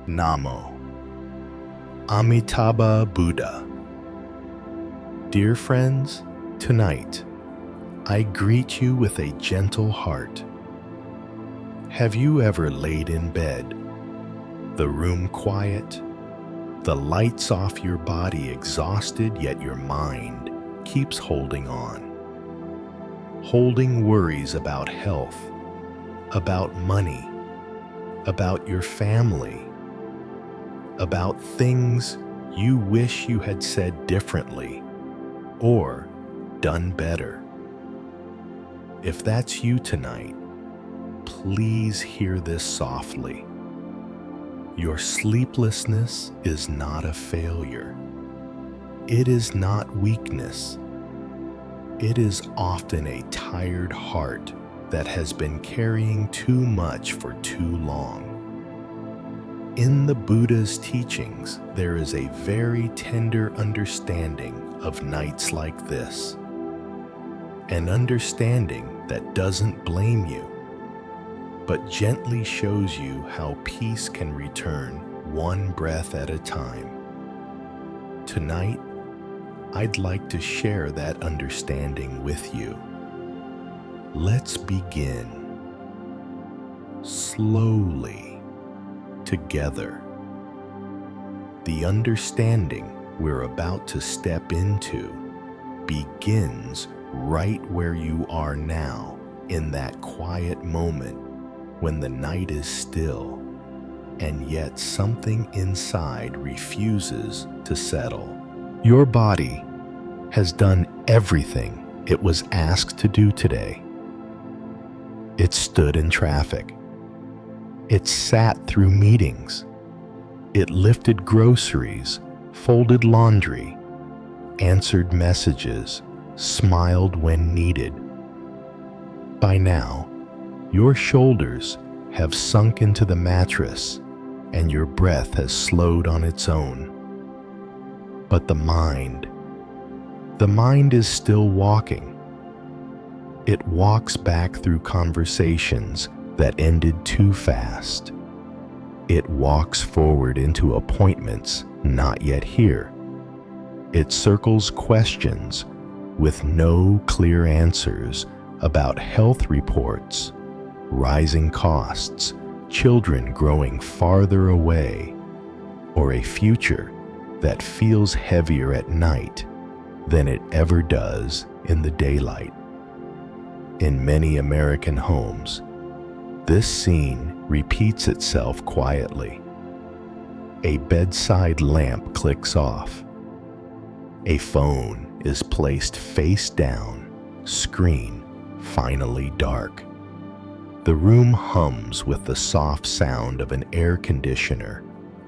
Namo. Amitabha Buddha. Dear friends, tonight, I greet you with a gentle heart. Have you ever laid in bed, the room quiet, the lights off, your body exhausted, yet your mind keeps holding on? Holding worries about health, about money, about your family, about things you wish you had said differently or done better. If that's you tonight, please hear this softly. Your sleeplessness is not a failure. It is not weakness. It is often a tired heart that has been carrying too much for too long. In the Buddha's teachings, there is a very tender understanding of nights like this. An understanding that doesn't blame you, but gently shows you how peace can return one breath at a time. Tonight, I'd like to share that understanding with you. Let's begin slowly together. The understanding we're about to step into begins right where you are now, in that quiet moment when the night is still and yet something inside refuses to settle. Your body has done everything it was asked to do today. It stood in traffic. It sat through meetings. It lifted groceries, folded laundry, answered messages, smiled when needed. By now, your shoulders have sunk into the mattress and your breath has slowed on its own. But the mind is still walking. It walks back through conversations that ended too fast. It walks forward into appointments not yet here. It circles questions with no clear answers about health reports, rising costs, children growing farther away, or a future that feels heavier at night than it ever does in the daylight. In many American homes, this scene repeats itself quietly. A bedside lamp clicks off. A phone is placed face down, screen finally dark. The room hums with the soft sound of an air conditioner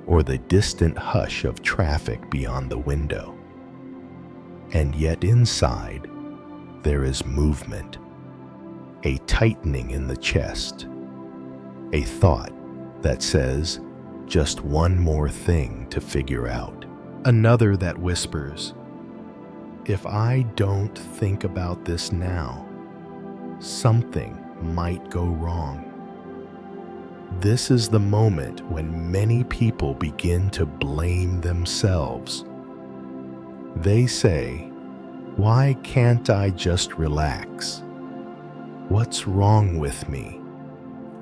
or the distant hush of traffic beyond the window. And yet inside, there is movement, a tightening in the chest, a thought that says, just one more thing to figure out. Another that whispers, if I don't think about this now, something might go wrong. This is the moment when many people begin to blame themselves. They say, why can't I just relax? What's wrong with me?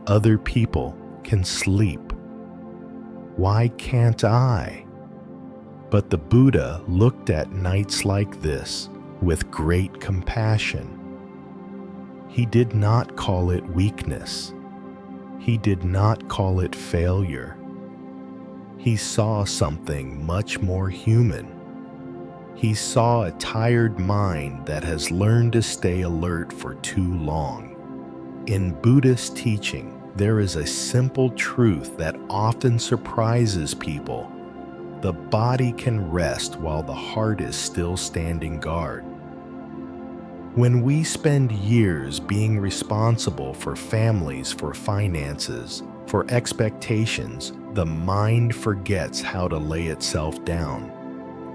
Other people can sleep. Why can't I? But the Buddha looked at nights like this with great compassion. He did not call it weakness. He did not call it failure. He saw something much more human. He saw a tired mind that has learned to stay alert for too long. In Buddhist teaching, there is a simple truth that often surprises people. The body can rest while the heart is still standing guard. When we spend years being responsible for families, for finances, for expectations, the mind forgets how to lay itself down.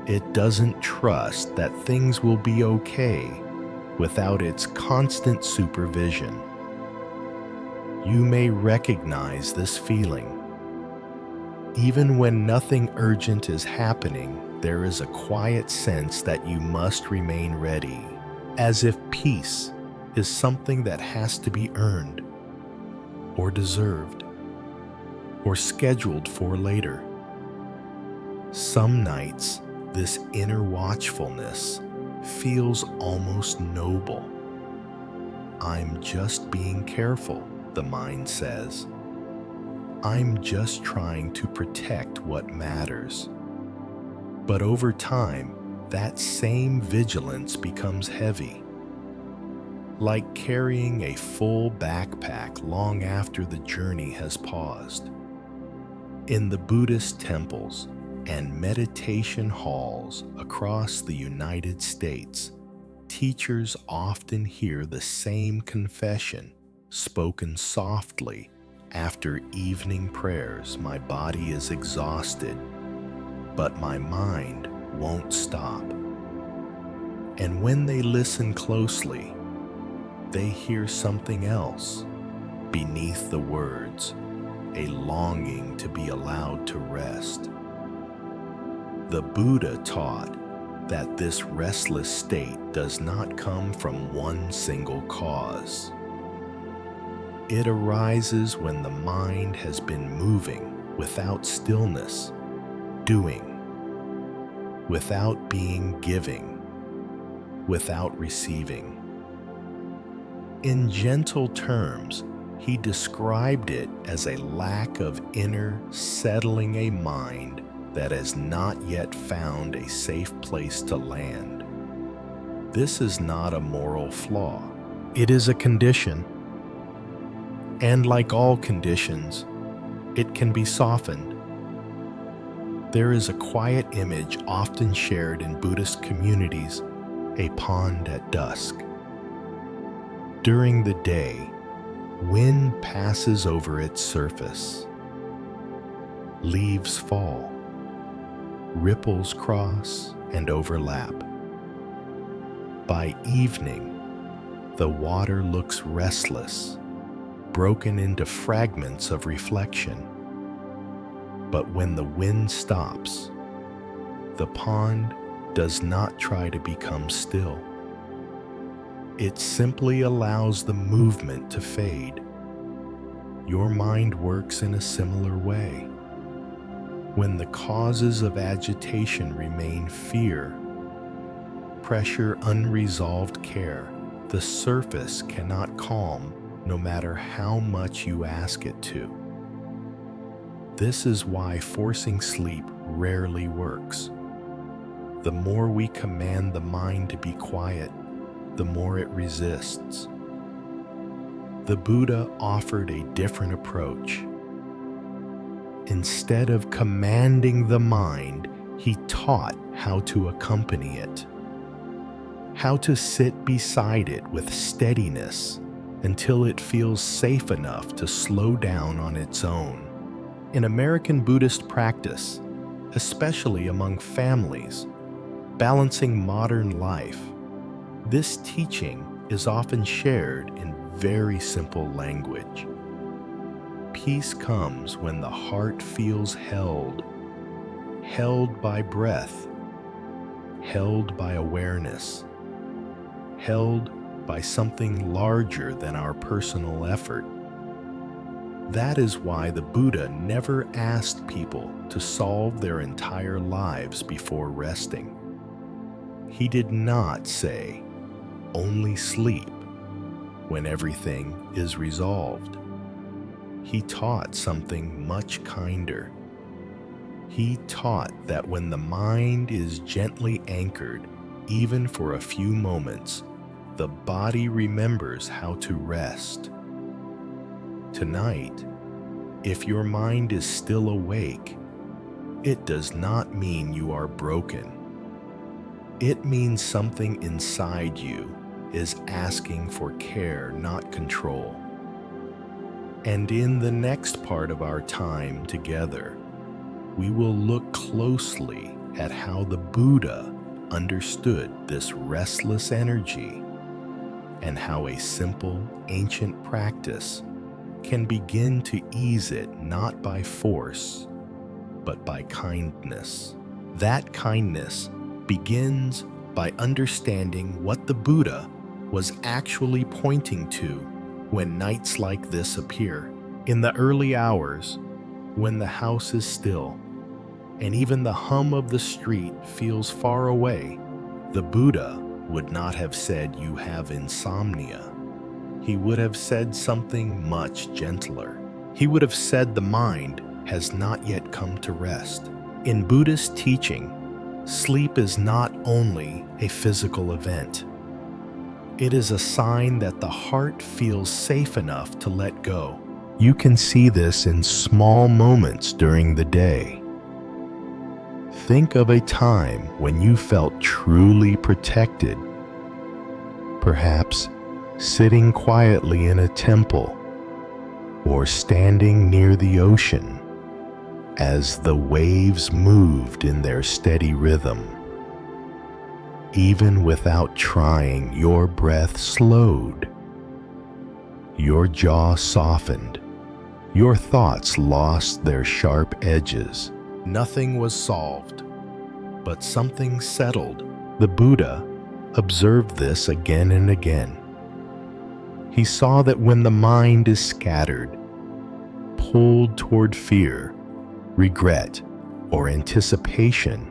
It doesn't trust that things will be okay without its constant supervision. You may recognize this feeling. Even when nothing urgent is happening, there is a quiet sense that you must remain ready, as if peace is something that has to be earned, or deserved, or scheduled for later. Some nights, this inner watchfulness feels almost noble. I'm just being careful, the mind says. I'm just trying to protect what matters. But over time, that same vigilance becomes heavy, like carrying a full backpack long after the journey has paused. In the Buddhist temples and meditation halls across the United States, teachers often hear the same confession spoken softly after evening prayers. My body is exhausted, but my mind won't stop. And when they listen closely, they hear something else beneath the words, a longing to be allowed to rest. The Buddha taught that this restless state does not come from one single cause. It arises when the mind has been moving without stillness, doing, without being giving, without receiving. In gentle terms, he described it as a lack of inner settling a mind that has not yet found a safe place to land. This is not a moral flaw. It is a condition. And like all conditions, it can be softened. There is a quiet image often shared in Buddhist communities, a pond at dusk. During the day, wind passes over its surface. Leaves fall. Ripples cross and overlap. By evening, the water looks restless, broken into fragments of reflection. But when the wind stops, the pond does not try to become still. It simply allows the movement to fade. Your mind works in a similar way. When the causes of agitation remain fear, pressure, unresolved care, the surface cannot calm no matter how much you ask it to. This is why forcing sleep rarely works. The more we command the mind to be quiet, the more it resists. The Buddha offered a different approach. Instead of commanding the mind, he taught how to accompany it, how to sit beside it with steadiness until it feels safe enough to slow down on its own. In American Buddhist practice, especially among families, balancing modern life, this teaching is often shared in very simple language. Peace comes when the heart feels held by breath, held by awareness, held by something larger than our personal effort. That is why the Buddha never asked people to solve their entire lives before resting. He did not say, only sleep when everything is resolved. He taught something much kinder. He taught that when the mind is gently anchored, even for a few moments, the body remembers how to rest. Tonight, if your mind is still awake, it does not mean you are broken. It means something inside you is asking for care, not control. And in the next part of our time together, we will look closely at how the Buddha understood this restless energy and how a simple ancient practice can begin to ease it, not by force, but by kindness. That kindness begins by understanding what the Buddha was actually pointing to when nights like this appear. In the early hours, when the house is still, and even the hum of the street feels far away, the Buddha would not have said you have insomnia. He would have said something much gentler. He would have said the mind has not yet come to rest. In Buddhist teaching, sleep is not only a physical event. It is a sign that the heart feels safe enough to let go. You can see this in small moments during the day. Think of a time when you felt truly protected. Perhaps sitting quietly in a temple or standing near the ocean as the waves moved in their steady rhythm. Even without trying, your breath slowed, your jaw softened, your thoughts lost their sharp edges. Nothing was solved, but something settled. The Buddha observed this again and again. He saw that when the mind is scattered, pulled toward fear, regret, or anticipation,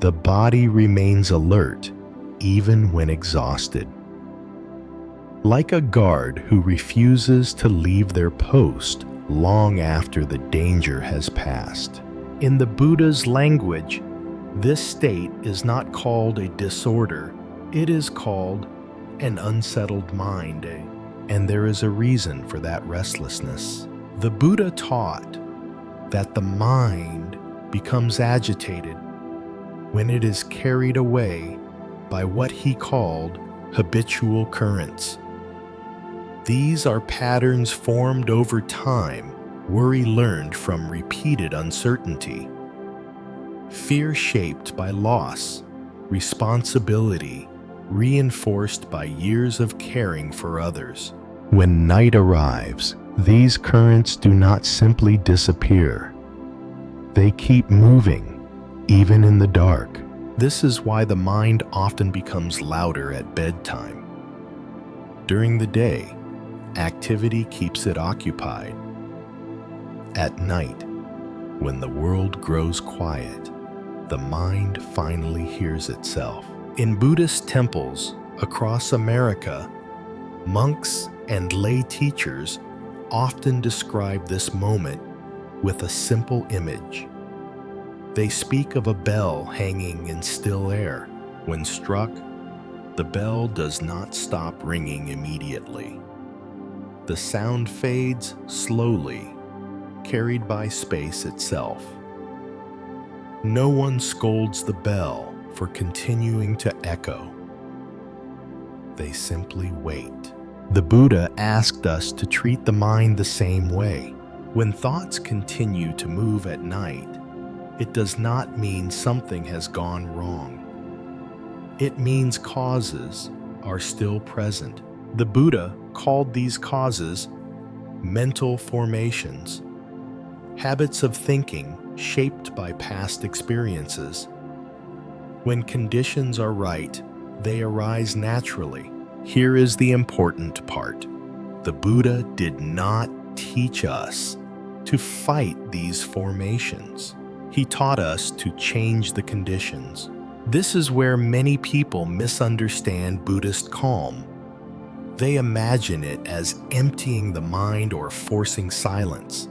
the body remains alert even when exhausted. Like a guard who refuses to leave their post long after the danger has passed. In the Buddha's language, this state is not called a disorder, it is called an unsettled mind, and there is a reason for that restlessness. The Buddha taught that the mind becomes agitated when it is carried away by what he called habitual currents. These are patterns formed over time, worry learned from repeated uncertainty, fear shaped by loss, responsibility reinforced by years of caring for others. When night arrives, these currents do not simply disappear. They keep moving, even in the dark. This is why the mind often becomes louder at bedtime. During the day, activity keeps it occupied. At night, when the world grows quiet, the mind finally hears itself. In Buddhist temples across America, monks and lay teachers often describe this moment with a simple image. They speak of a bell hanging in still air. When struck, the bell does not stop ringing immediately. The sound fades slowly, carried by space itself. No one scolds the bell for continuing to echo. They simply wait. The Buddha asked us to treat the mind the same way. When thoughts continue to move at night, it does not mean something has gone wrong. It means causes are still present. The Buddha called these causes mental formations, habits of thinking shaped by past experiences. When conditions are right, they arise naturally. Here is the important part. The Buddha did not teach us to fight these formations. He taught us to change the conditions. This is where many people misunderstand Buddhist calm. They imagine it as emptying the mind or forcing silence.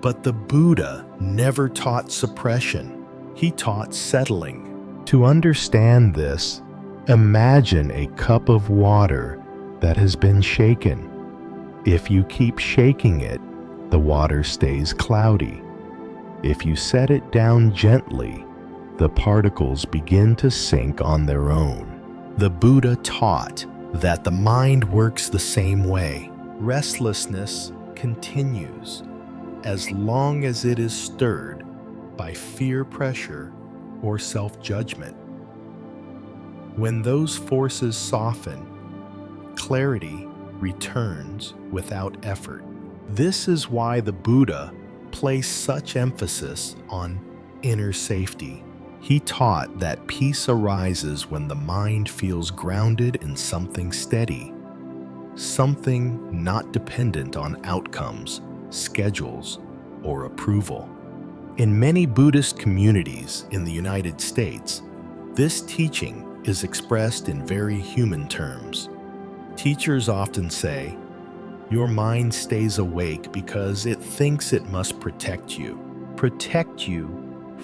But the Buddha never taught suppression. He taught settling. To understand this, imagine a cup of water that has been shaken. If you keep shaking it, the water stays cloudy. If you set it down gently, the particles begin to sink on their own. The Buddha taught that the mind works the same way. Restlessness continues as long as it is stirred by fear pressure or self-judgment. When those forces soften, clarity returns without effort. This is why the Buddha placed such emphasis on inner safety. He taught that peace arises when the mind feels grounded in something steady, something not dependent on outcomes, schedules, or approval. In many Buddhist communities in the United States, this teaching is expressed in very human terms. Teachers often say, "Your mind stays awake because it thinks it must protect you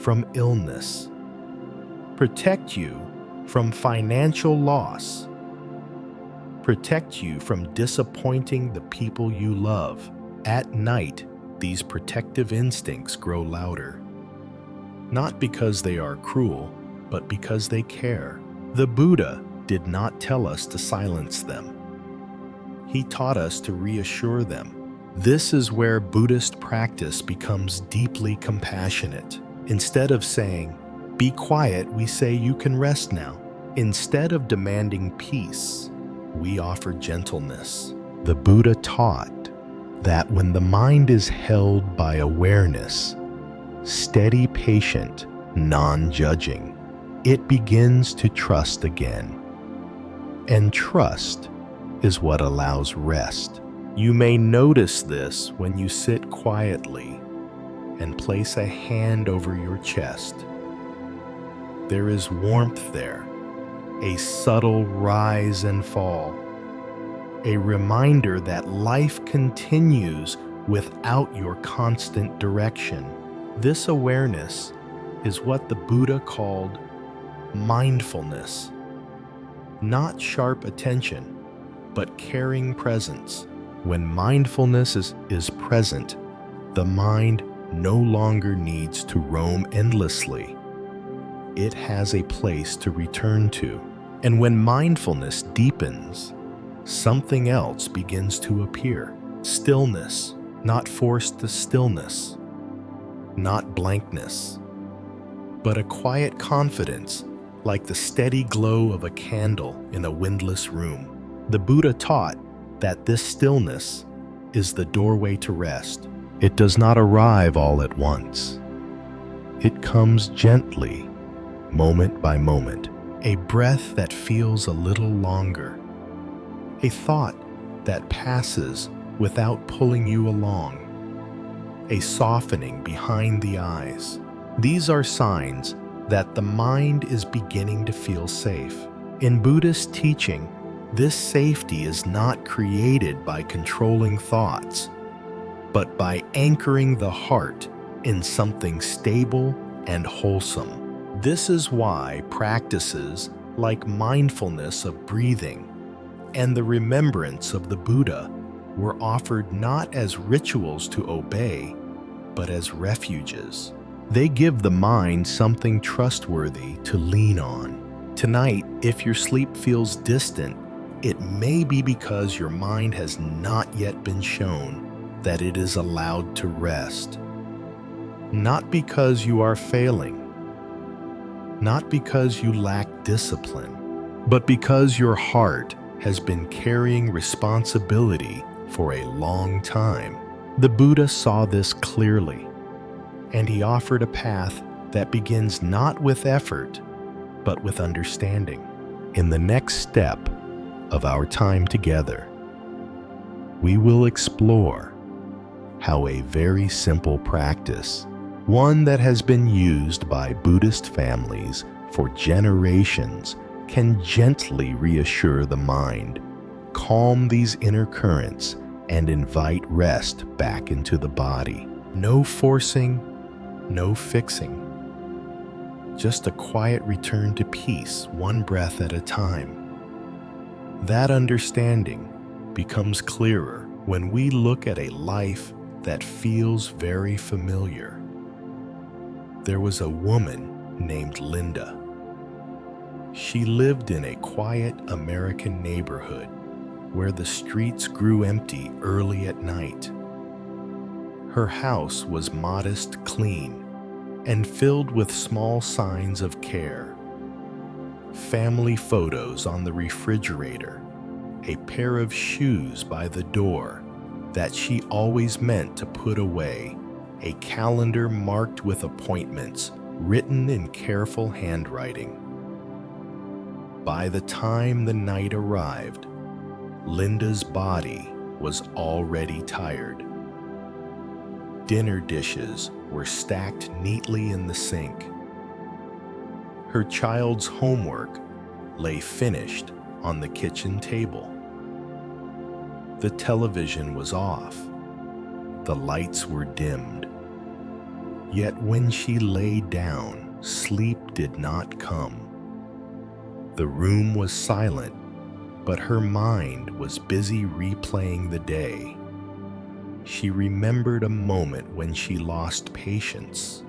from illness, protect you from financial loss, protect you from disappointing the people you love." At night, these protective instincts grow louder, not because they are cruel, but because they care. The Buddha did not tell us to silence them. He taught us to reassure them. This is where Buddhist practice becomes deeply compassionate. Instead of saying, "Be quiet," we say, "You can rest now." Instead of demanding peace, we offer gentleness. The Buddha taught that when the mind is held by awareness, steady, patient, non-judging, it begins to trust again. And trust is what allows rest. You may notice this when you sit quietly and place a hand over your chest. There is warmth there, a subtle rise and fall, a reminder that life continues without your constant direction. This awareness is what the Buddha called mindfulness. Not sharp attention, but caring presence. When mindfulness is present, the mind no longer needs to roam endlessly. It has a place to return to. And when mindfulness deepens, something else begins to appear. Stillness, not forced stillness, not blankness, but a quiet confidence, like the steady glow of a candle in a windless room. The Buddha taught that this stillness is the doorway to rest. It does not arrive all at once. It comes gently, moment by moment. A breath that feels a little longer. A thought that passes without pulling you along. A softening behind the eyes. These are signs that the mind is beginning to feel safe. In Buddhist teaching, this safety is not created by controlling thoughts, but by anchoring the heart in something stable and wholesome. This is why practices like mindfulness of breathing and the remembrance of the Buddha were offered not as rituals to obey, but as refuges. They give the mind something trustworthy to lean on. Tonight, if your sleep feels distant, it may be because your mind has not yet been shown that it is allowed to rest. Not because you are failing, not because you lack discipline, but because your heart has been carrying responsibility for a long time. The Buddha saw this clearly, and he offered a path that begins not with effort, but with understanding. In the next step of our time together, we will explore how a very simple practice, one that has been used by Buddhist families for generations, can gently reassure the mind, calm these inner currents, and invite rest back into the body. No forcing, no fixing. Just a quiet return to peace, one breath at a time. That understanding becomes clearer when we look at a life that feels very familiar. There was a woman named Linda. She lived in a quiet American neighborhood where the streets grew empty early at night. Her house was modest, clean, and filled with small signs of care. Family photos on the refrigerator, a pair of shoes by the door that she always meant to put away, a calendar marked with appointments written in careful handwriting. By the time the night arrived, Linda's body was already tired. Dinner dishes were stacked neatly in the sink. Her child's homework lay finished on the kitchen table. The television was off. The lights were dimmed. Yet when she lay down, sleep did not come. The room was silent, but her mind was busy replaying the day. She remembered a moment when she lost patience.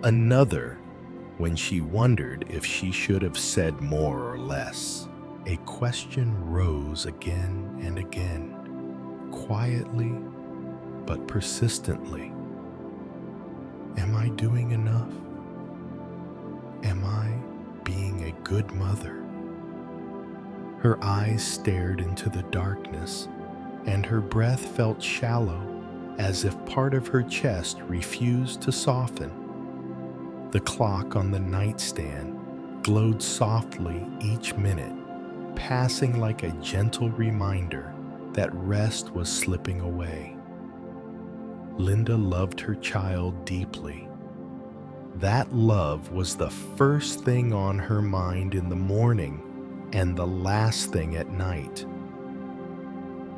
Another when she wondered if she should have said more or less. A question rose again and again, quietly but persistently. Am I doing enough? Am I being a good mother? Her eyes stared into the darkness, and her breath felt shallow, as if part of her chest refused to soften. The clock on the nightstand glowed softly each minute, passing like a gentle reminder that rest was slipping away. Linda loved her child deeply. That love was the first thing on her mind in the morning and the last thing at night.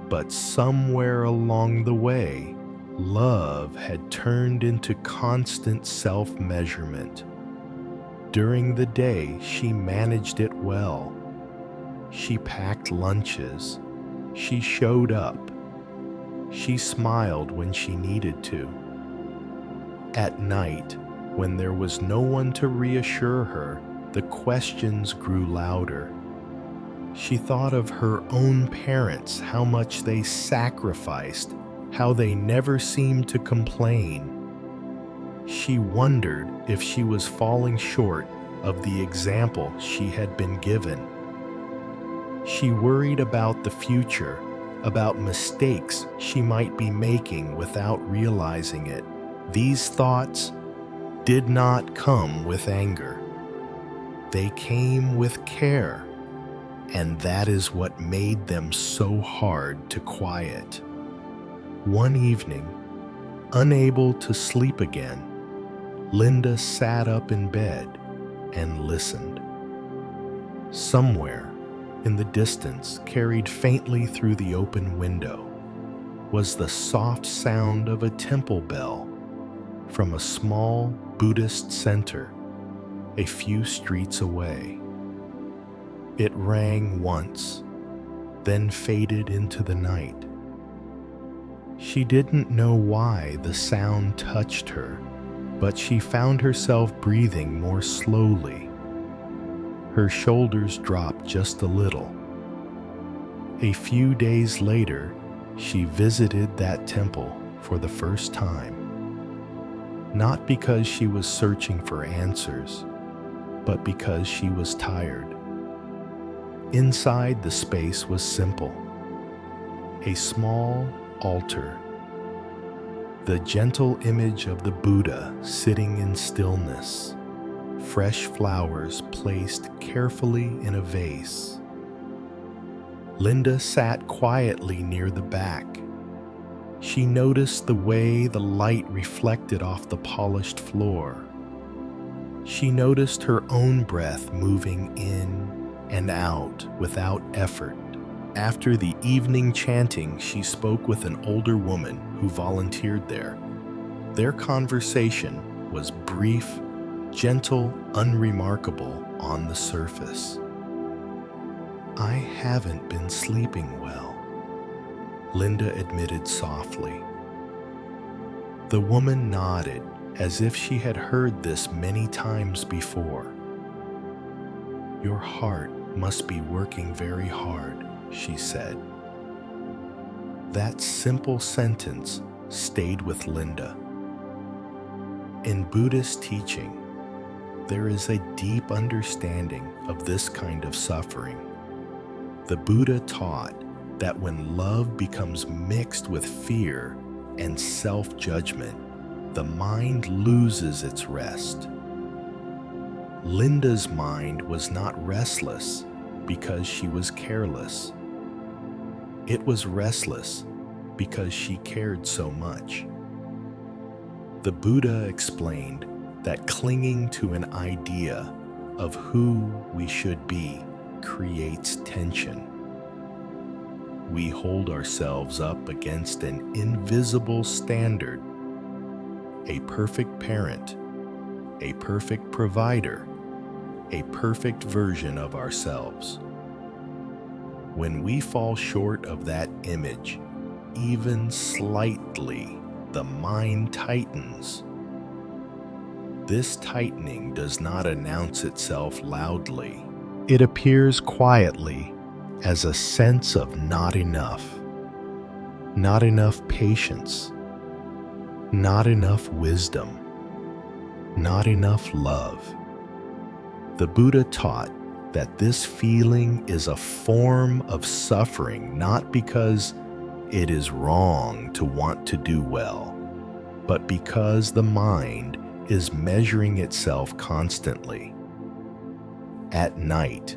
But somewhere along the way, love had turned into constant self-measurement. During the day, she managed it well. She packed lunches. She showed up. She smiled when she needed to. At night, when there was no one to reassure her, the questions grew louder. She thought of her own parents, how much they sacrificed, how they never seemed to complain. She wondered if she was falling short of the example she had been given. She worried about the future, about mistakes she might be making without realizing it. These thoughts did not come with anger. They came with care, and that is what made them so hard to quiet. One evening, unable to sleep again, Linda sat up in bed and listened. Somewhere in the distance, carried faintly through the open window, was the soft sound of a temple bell from a small Buddhist center a few streets away. It rang once, then faded into the night. She didn't know why the sound touched her, but she found herself breathing more slowly. Her shoulders dropped just a little. A few days later, she visited that temple for the first time. Not because she was searching for answers, but because she was tired. Inside, the space was simple. A small altar, the gentle image of the Buddha sitting in stillness, fresh flowers placed carefully in a vase. Linda sat quietly near the back. She noticed the way the light reflected off the polished floor. She noticed her own breath moving in and out without effort. After the evening chanting, she spoke with an older woman who volunteered there. Their conversation was brief, gentle, unremarkable on the surface. "I haven't been sleeping well," Linda admitted softly. The woman nodded as if she had heard this many times before. "Your heart must be working very hard," she said. That simple sentence stayed with Linda. In Buddhist teaching, there is a deep understanding of this kind of suffering. The Buddha taught that when love becomes mixed with fear and self-judgment, the mind loses its rest. Linda's mind was not restless because she was careless. It was restless because she cared so much. The Buddha explained that clinging to an idea of who we should be creates tension. We hold ourselves up against an invisible standard: a perfect parent, a perfect provider, a perfect version of ourselves. When we fall short of that image, even slightly, the mind tightens. This tightening does not announce itself loudly. It appears quietly as a sense of not enough patience, not enough wisdom, not enough love. The Buddha taught that this feeling is a form of suffering, not because it is wrong to want to do well, but because the mind is measuring itself constantly. At night,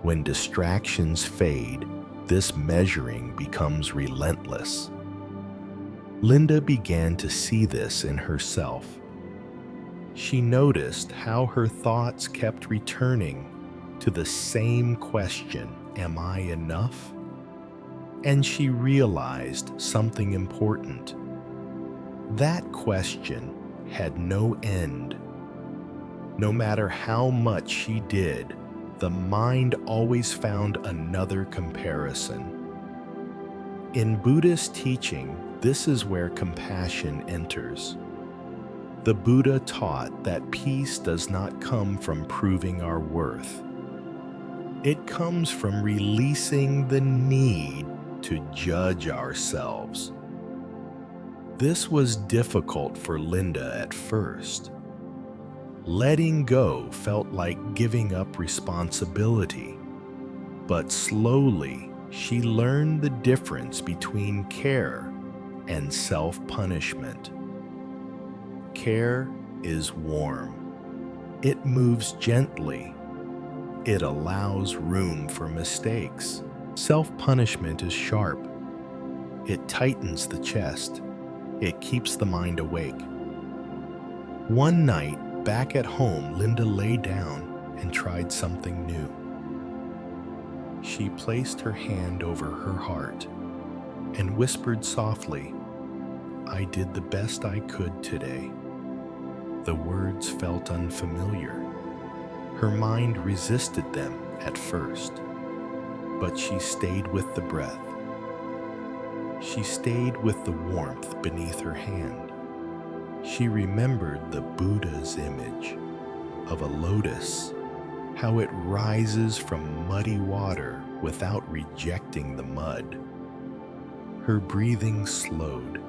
when distractions fade, this measuring becomes relentless. Linda began to see this in herself. She noticed how her thoughts kept returning to the same question, "Am I enough?" And she realized something important. That question had no end. No matter how much she did, the mind always found another comparison. In Buddhist teaching, this is where compassion enters. The Buddha taught that peace does not come from proving our worth. It comes from releasing the need to judge ourselves. This was difficult for Linda at first. Letting go felt like giving up responsibility, but slowly she learned the difference between care and self-punishment. Care is warm. It moves gently. It allows room for mistakes. Self-punishment is sharp. It tightens the chest. It keeps the mind awake. One night, back at home, Linda lay down and tried something new. She placed her hand over her heart and whispered softly, "I did the best I could today." The words felt unfamiliar. Her mind resisted them at first, but she stayed with the breath. She stayed with the warmth beneath her hand. She remembered the Buddha's image of a lotus, how it rises from muddy water without rejecting the mud. Her breathing slowed.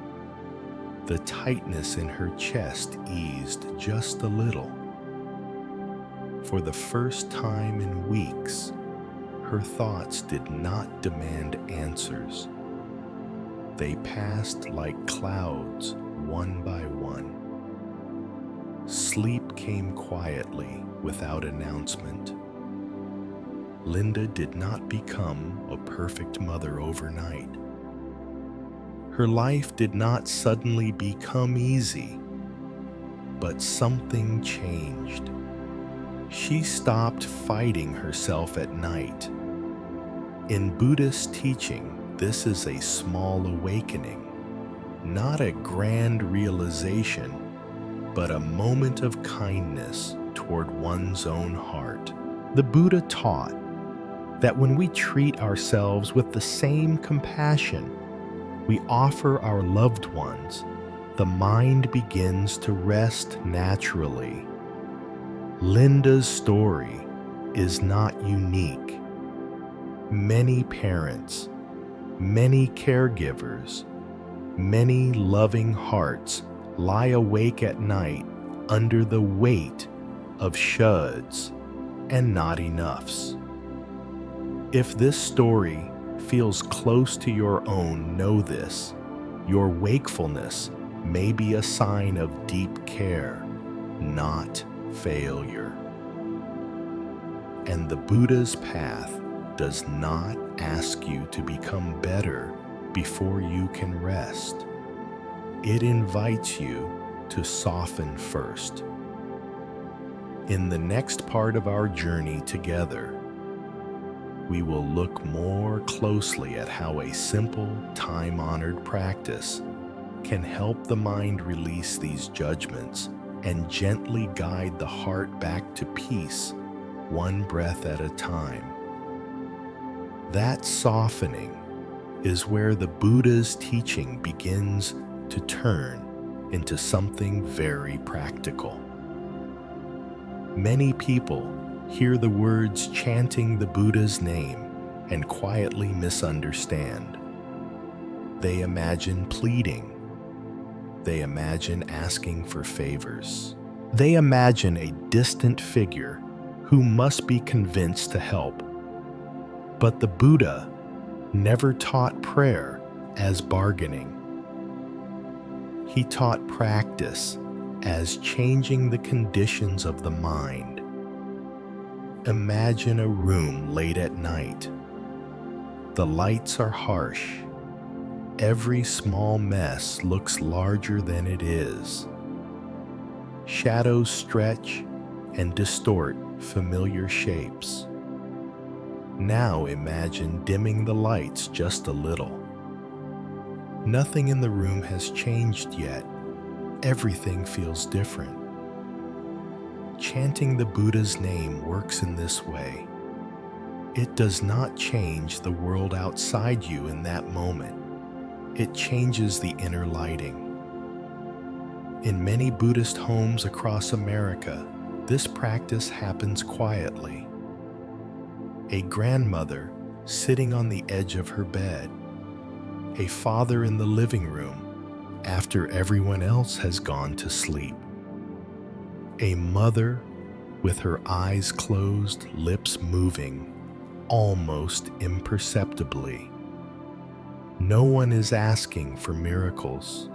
The tightness in her chest eased just a little. For the first time in weeks, her thoughts did not demand answers. They passed like clouds, one by one. Sleep came quietly, without announcement. Linda did not become a perfect mother overnight. Her life did not suddenly become easy, but something changed. She stopped fighting herself at night. In Buddhist teaching, this is a small awakening, not a grand realization, but a moment of kindness toward one's own heart. The Buddha taught that when we treat ourselves with the same compassion we offer our loved ones, the mind begins to rest naturally. Linda's story is not unique. Many parents, many caregivers, many loving hearts lie awake at night under the weight of shoulds and not enoughs. If this story feels close to your own, know this: your wakefulness may be a sign of deep care, not failure. And the Buddha's path does not ask you to become better before you can rest. It invites you to soften first. In the next part of our journey together, we will look more closely at how a simple, time-honored practice can help the mind release these judgments and gently guide the heart back to peace, one breath at a time. That softening is where the Buddha's teaching begins to turn into something very practical. Many people hear the words chanting the Buddha's name and quietly misunderstand. They imagine pleading. They imagine asking for favors. They imagine a distant figure who must be convinced to help. But the Buddha never taught prayer as bargaining. He taught practice as changing the conditions of the mind. Imagine a room late at night. The lights are harsh. Every small mess looks larger than it is. Shadows stretch and distort familiar shapes. Now imagine dimming the lights just a little. Nothing in the room has changed yet. Everything feels different. Chanting the Buddha's name works in this way. It does not change the world outside you in that moment. It changes the inner lighting. In many Buddhist homes across America, this practice happens quietly. A grandmother sitting on the edge of her bed. A father in the living room after everyone else has gone to sleep. A mother with her eyes closed, lips moving, almost imperceptibly. No one is asking for miracles.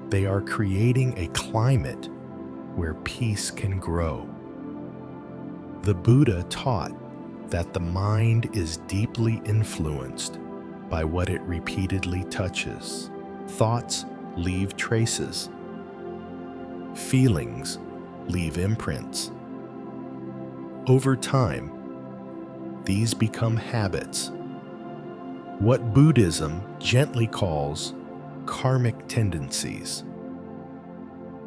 They are creating a climate where peace can grow. The Buddha taught that the mind is deeply influenced by what it repeatedly touches. Thoughts leave traces. Feelings leave imprints. Over time, these become habits, what Buddhism gently calls karmic tendencies.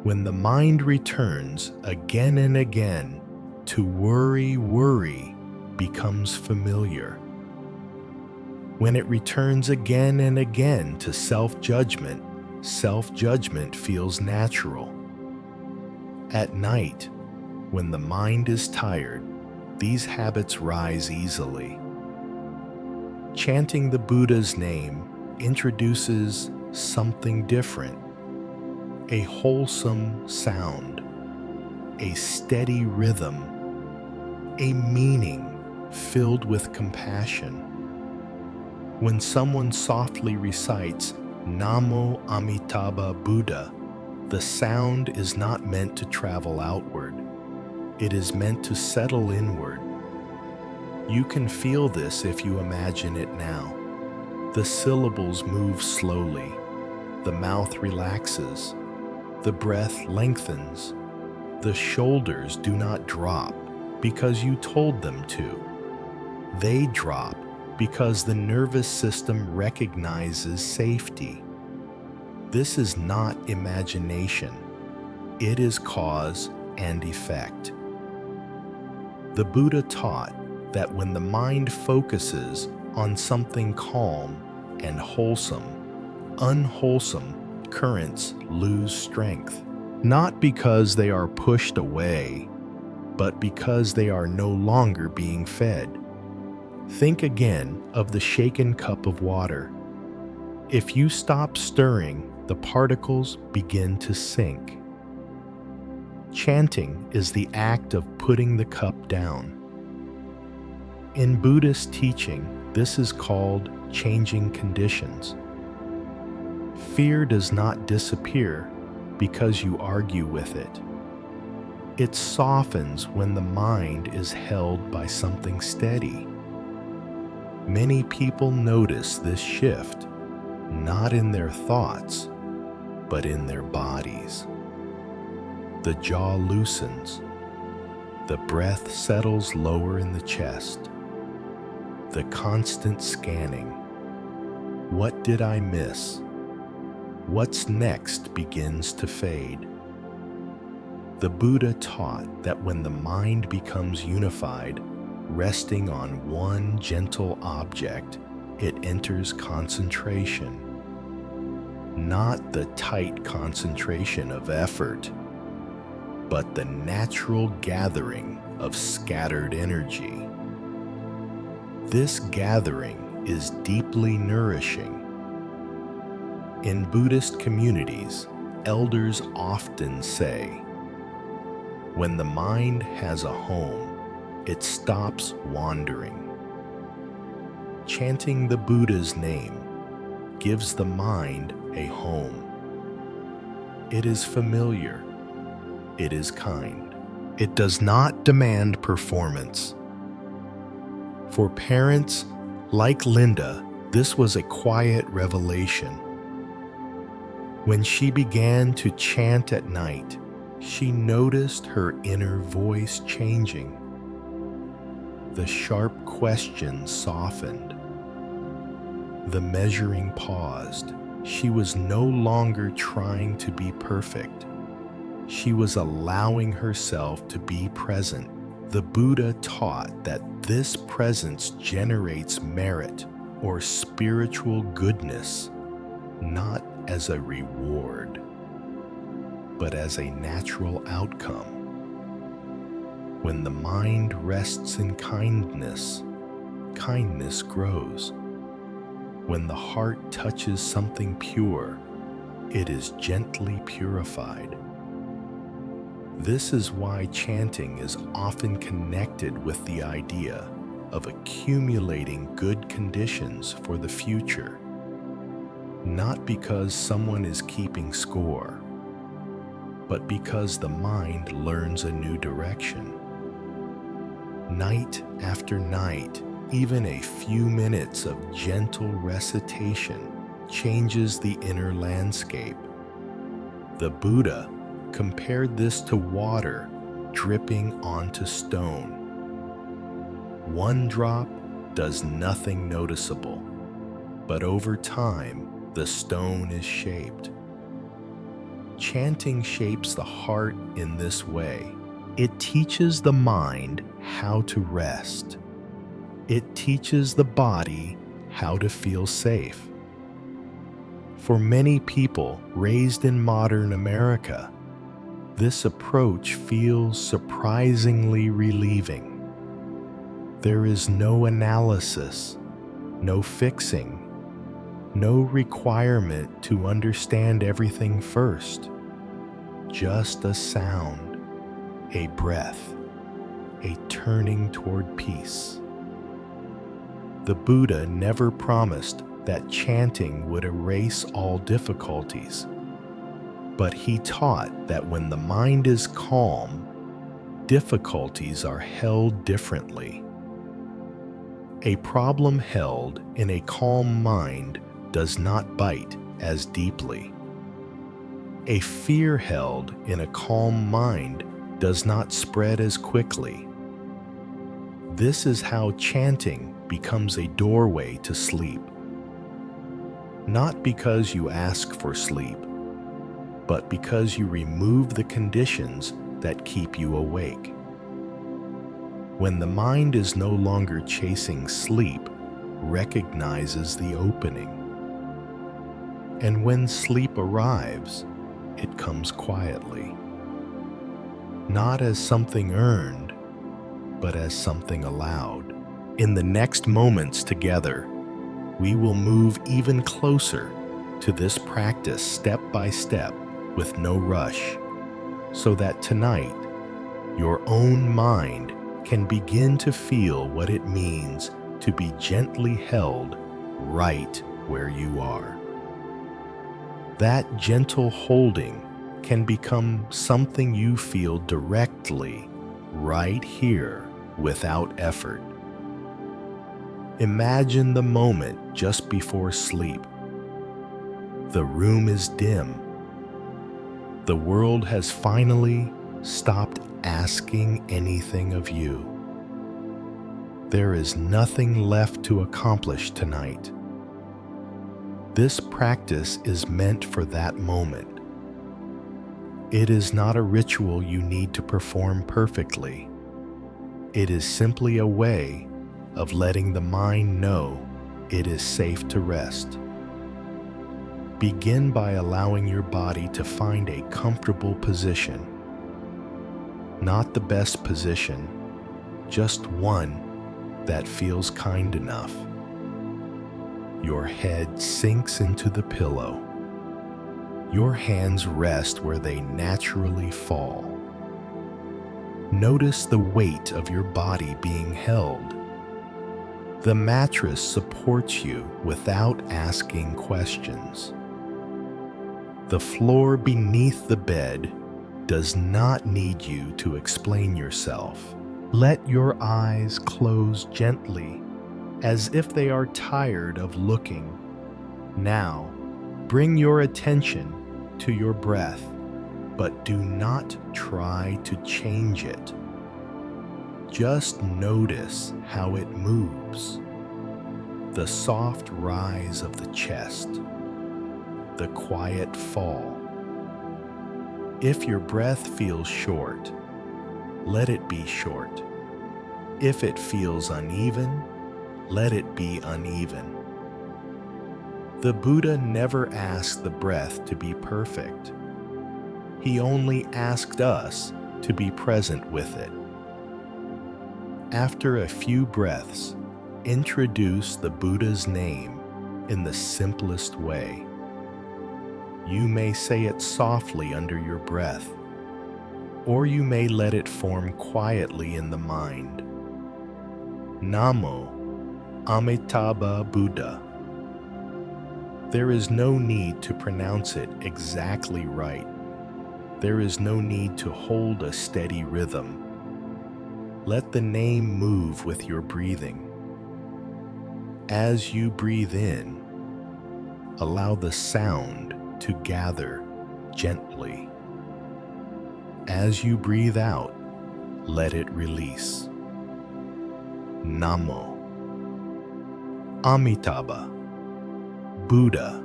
When the mind returns again and again to worry becomes familiar. When it returns again and again to self-judgment feels natural. At night, when the mind is tired, these habits rise easily. Chanting the Buddha's name introduces something different, a wholesome sound, a steady rhythm, a meaning filled with compassion. When someone softly recites Namo Amitabha Buddha, the sound is not meant to travel outward. It is meant to settle inward. You can feel this if you imagine it now. The syllables move slowly. The mouth relaxes. The breath lengthens. The shoulders do not drop because you told them to. They drop because the nervous system recognizes safety. This is not imagination. It is cause and effect. The Buddha taught that when the mind focuses on something calm and wholesome, unwholesome currents lose strength, not because they are pushed away, but because they are no longer being fed. Think again of the shaken cup of water. If you stop stirring, the particles begin to sink. Chanting is the act of putting the cup down. In Buddhist teaching, this is called changing conditions. Fear does not disappear because you argue with it. It softens when the mind is held by something steady. Many people notice this shift, not in their thoughts, but in their bodies. The jaw loosens. The breath settles lower in the chest. The constant scanning. What did I miss? What's next begins to fade. The Buddha taught that when the mind becomes unified, resting on one gentle object, it enters concentration. Not the tight concentration of effort, but the natural gathering of scattered energy. This gathering is deeply nourishing. In Buddhist communities, elders often say, when the mind has a home, it stops wandering. Chanting the Buddha's name gives the mind a home. It is familiar. It is kind. It does not demand performance. For parents like Linda, this was a quiet revelation. When she began to chant at night, she noticed her inner voice changing. The sharp question softened. The measuring paused. She was no longer trying to be perfect. She was allowing herself to be present. The Buddha taught that this presence generates merit or spiritual goodness, not as a reward, but as a natural outcome. When the mind rests in kindness, kindness grows. When the heart touches something pure, it is gently purified. This is why chanting is often connected with the idea of accumulating good conditions for the future. Not because someone is keeping score, but because the mind learns a new direction. Night after night, even a few minutes of gentle recitation changes the inner landscape. The Buddha compared this to water dripping onto stone. One drop does nothing noticeable, but over time, the stone is shaped. Chanting shapes the heart in this way. It teaches the mind how to rest. It teaches the body how to feel safe. For many people raised in modern America, this approach feels surprisingly relieving. There is no analysis, no fixing, no requirement to understand everything first. Just a sound, a breath, a turning toward peace. The Buddha never promised that chanting would erase all difficulties, but he taught that when the mind is calm, difficulties are held differently. A problem held in a calm mind does not bite as deeply. A fear held in a calm mind does not spread as quickly. This is how chanting becomes a doorway to sleep. Not because you ask for sleep, but because you remove the conditions that keep you awake. When the mind is no longer chasing sleep, recognizes the opening. And when sleep arrives, it comes quietly. Not as something earned, but as something allowed. In the next moments together, we will move even closer to this practice step by step with no rush, so that tonight, your own mind can begin to feel what it means to be gently held right where you are. That gentle holding can become something you feel directly right here without effort. Imagine the moment just before sleep. The room is dim. The world has finally stopped asking anything of you. There is nothing left to accomplish tonight. This practice is meant for that moment. It is not a ritual you need to perform perfectly. It is simply a way of letting the mind know it is safe to rest. Begin by allowing your body to find a comfortable position. Not the best position, just one that feels kind enough. Your head sinks into the pillow. Your hands rest where they naturally fall. Notice the weight of your body being held. The mattress supports you without asking questions. The floor beneath the bed does not need you to explain yourself. Let your eyes close gently, as if they are tired of looking. Now, bring your attention to your breath, but do not try to change it. Just notice how it moves. The soft rise of the chest, the quiet fall. If your breath feels short, let it be short. If it feels uneven, let it be uneven. The Buddha never asked the breath to be perfect. He only asked us to be present with it. After a few breaths, introduce the Buddha's name in the simplest way. You may say it softly under your breath, or you may let it form quietly in the mind. Namo Amitabha Buddha. There is no need to pronounce it exactly right. There is no need to hold a steady rhythm. Let the name move with your breathing. As you breathe in, allow the sound to gather gently. As you breathe out, let it release. Namo Amitabha Buddha.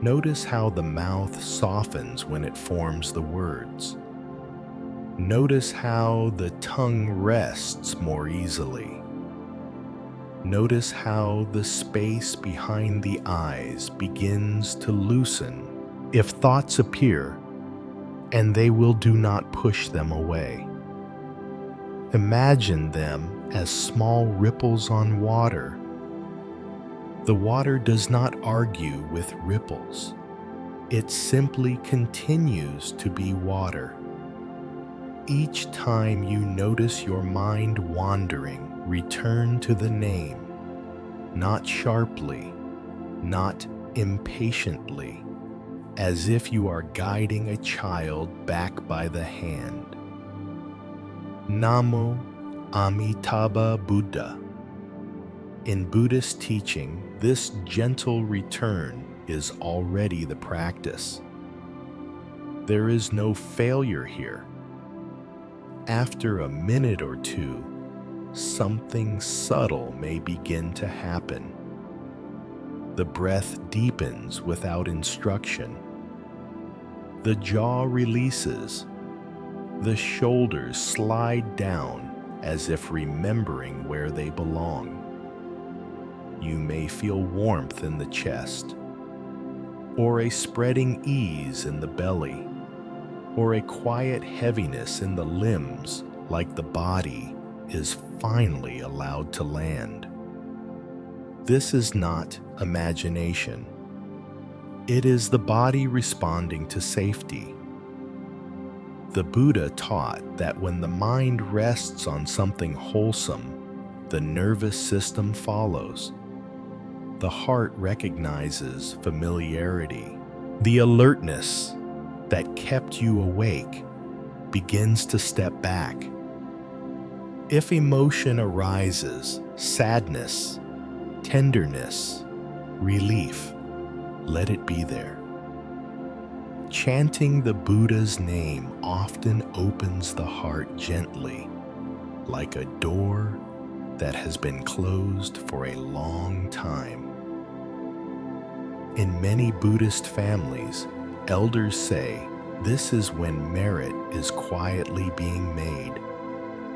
Notice how the mouth softens when it forms the words. Notice how the tongue rests more easily. Notice how the space behind the eyes begins to loosen if thoughts appear, and they do not push them away. Imagine them as small ripples on water. The water does not argue with ripples. It simply continues to be water. Each time you notice your mind wandering, return to the name, not sharply, not impatiently, as if you are guiding a child back by the hand. Namo Amitabha Buddha. In Buddhist teaching, this gentle return is already the practice. There is no failure here. After a minute or two, something subtle may begin to happen. The breath deepens without instruction. The jaw releases. The shoulders slide down as if remembering where they belong. You may feel warmth in the chest, or a spreading ease in the belly, or a quiet heaviness in the limbs, like the body is finally allowed to land. This is not imagination. It is the body responding to safety. The Buddha taught that when the mind rests on something wholesome, the nervous system follows. The heart recognizes familiarity. The alertness that kept you awake begins to step back. If emotion arises, sadness, tenderness, relief, let it be there. Chanting the Buddha's name often opens the heart gently, like a door that has been closed for a long time. In many Buddhist families, elders say this is when merit is quietly being made,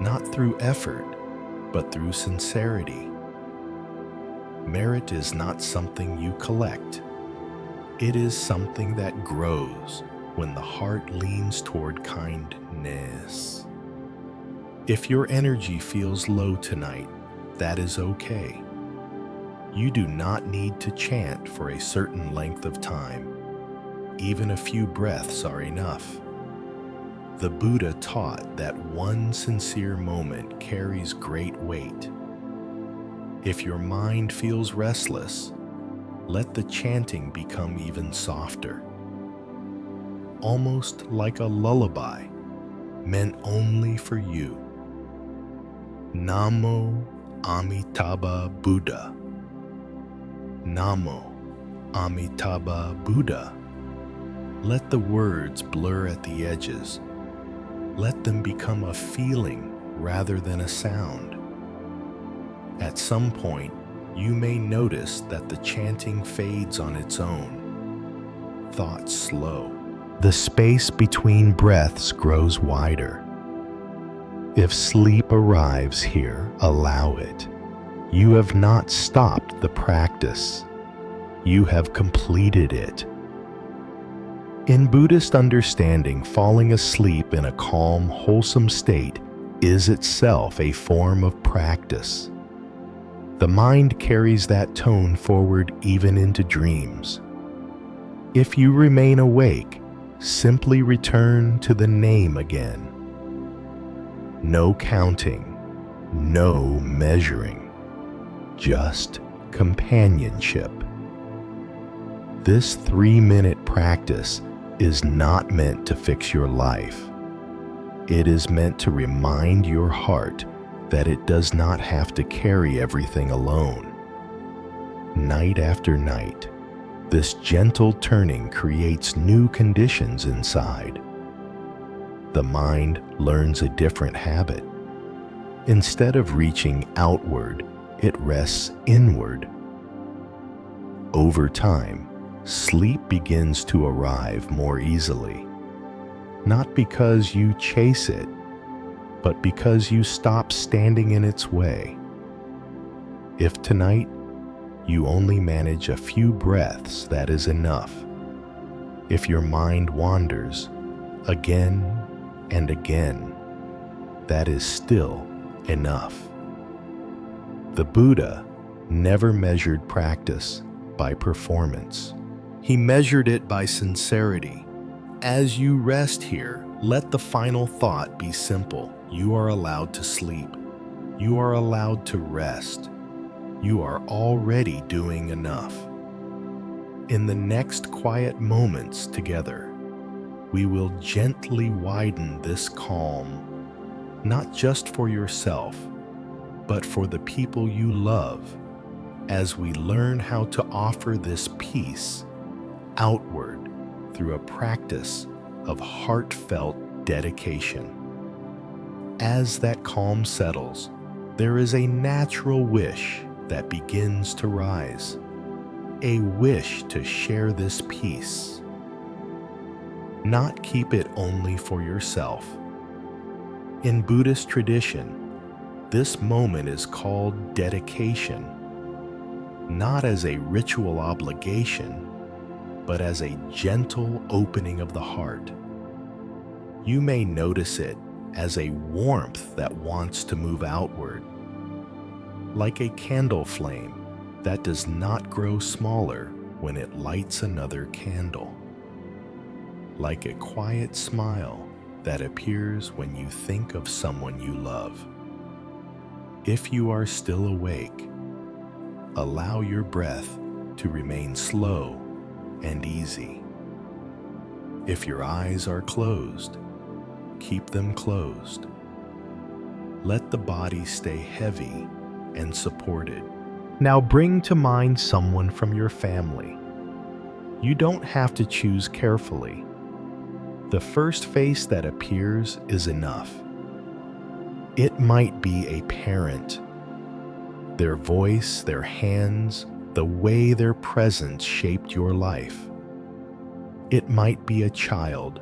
not through effort, but through sincerity. Merit is not something you collect. It is something that grows when the heart leans toward kindness. If your energy feels low tonight, that is okay. You do not need to chant for a certain length of time. Even a few breaths are enough. The Buddha taught that one sincere moment carries great weight. If your mind feels restless, let the chanting become even softer. Almost like a lullaby, meant only for you. Namo Amitabha Buddha. Namo Amitabha Buddha. Let the words blur at the edges. Let them become a feeling rather than a sound. At some point, you may notice that the chanting fades on its own. Thoughts slow. The space between breaths grows wider. If sleep arrives here, allow it. You have not stopped the practice. You have completed it. In Buddhist understanding, falling asleep in a calm, wholesome state is itself a form of practice. The mind carries that tone forward even into dreams. If you remain awake, simply return to the name again. No counting, no measuring, just companionship. This 3-minute practice is not meant to fix your life. It is meant to remind your heart that it does not have to carry everything alone. Night after night, this gentle turning creates new conditions inside. The mind learns a different habit. Instead of reaching outward, it rests inward. Over time, sleep begins to arrive more easily, not because you chase it, but because you stop standing in its way. If tonight you only manage a few breaths, that is enough. If your mind wanders again and again, that is still enough. The Buddha never measured practice by performance. He measured it by sincerity. As you rest here, let the final thought be simple. You are allowed to sleep. You are allowed to rest. You are already doing enough. In the next quiet moments together, we will gently widen this calm, not just for yourself, but for the people you love, as we learn how to offer this peace outward through a practice of heartfelt dedication. As that calm settles, there is a natural wish that begins to rise, a wish to share this peace. Not keep it only for yourself. In Buddhist tradition, this moment is called dedication, not as a ritual obligation, but as a gentle opening of the heart. You may notice it as a warmth that wants to move outward, like a candle flame that does not grow smaller when it lights another candle, like a quiet smile that appears when you think of someone you love. If you are still awake, allow your breath to remain slow and easy. If your eyes are closed, keep them closed. Let the body stay heavy and supported. Now bring to mind someone from your family. You don't have to choose carefully. The first face that appears is enough. It might be a parent. Their voice, their hands, the way their presence shaped your life. It might be a child,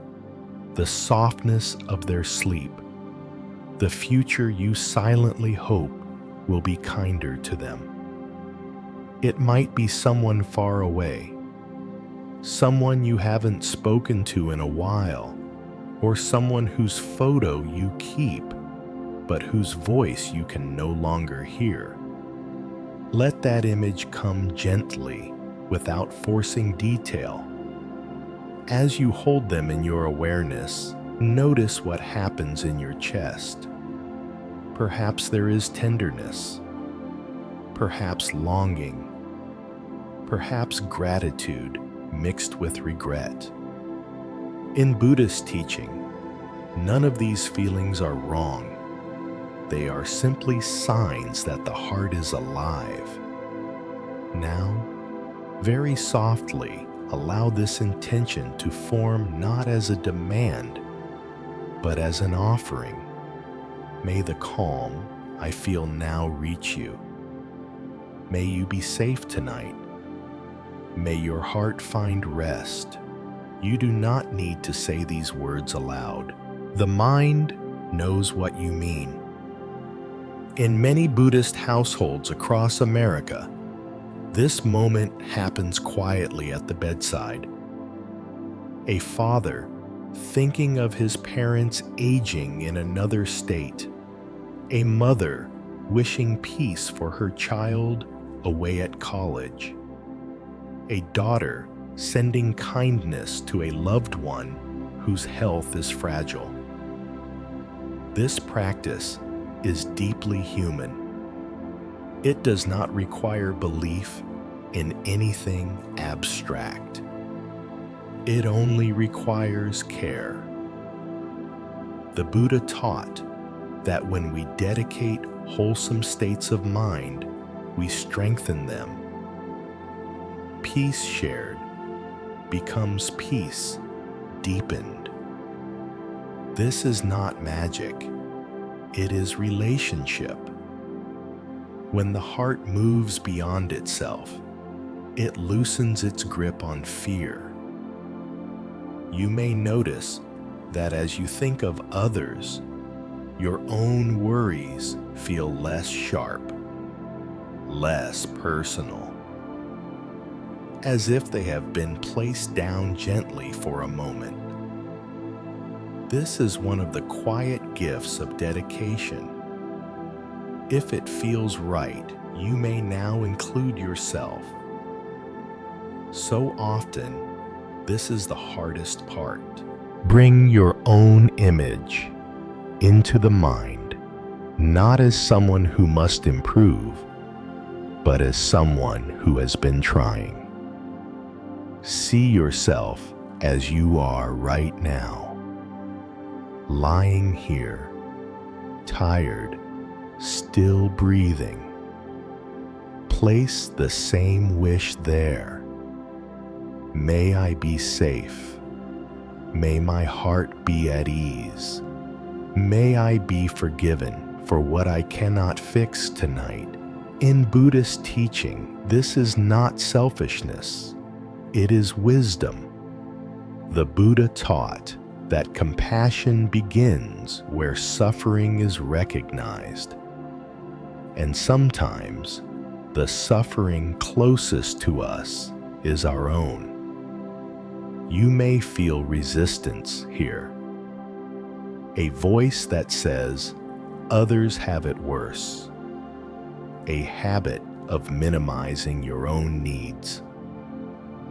the softness of their sleep, the future you silently hope will be kinder to them. It might be someone far away, someone you haven't spoken to in a while, or someone whose photo you keep, but whose voice you can no longer hear. Let that image come gently, without forcing detail. As you hold them in your awareness, notice what happens in your chest. Perhaps there is tenderness, perhaps longing, perhaps gratitude mixed with regret. In Buddhist teaching, none of these feelings are wrong. They are simply signs that the heart is alive. Now, very softly, allow this intention to form not as a demand, but as an offering. May the calm I feel now reach you. May you be safe tonight. May your heart find rest. You do not need to say these words aloud. The mind knows what you mean. In many Buddhist households across America, this moment happens quietly at the bedside. A father thinking of his parents aging in another state. A mother wishing peace for her child away at college. A daughter sending kindness to a loved one whose health is fragile. This practice is deeply human. It does not require belief in anything abstract. It only requires care. The Buddha taught that when we dedicate wholesome states of mind, we strengthen them. Peace shared becomes peace deepened. This is not magic. It is relationship. When the heart moves beyond itself, it loosens its grip on fear. You may notice that as you think of others, your own worries feel less sharp, less personal, as if they have been placed down gently for a moment. This is one of the quiet gifts of dedication. If it feels right, you may now include yourself. So often, this is the hardest part. Bring your own image into the mind, not as someone who must improve, but as someone who has been trying. See yourself as you are right now, lying here, tired, still breathing. Place the same wish there. May I be safe. May my heart be at ease. May I be forgiven for what I cannot fix tonight. In Buddhist teaching, this is not selfishness. It is wisdom. The Buddha taught that compassion begins where suffering is recognized. And sometimes, the suffering closest to us is our own. You may feel resistance here. A voice that says, others have it worse. A habit of minimizing your own needs.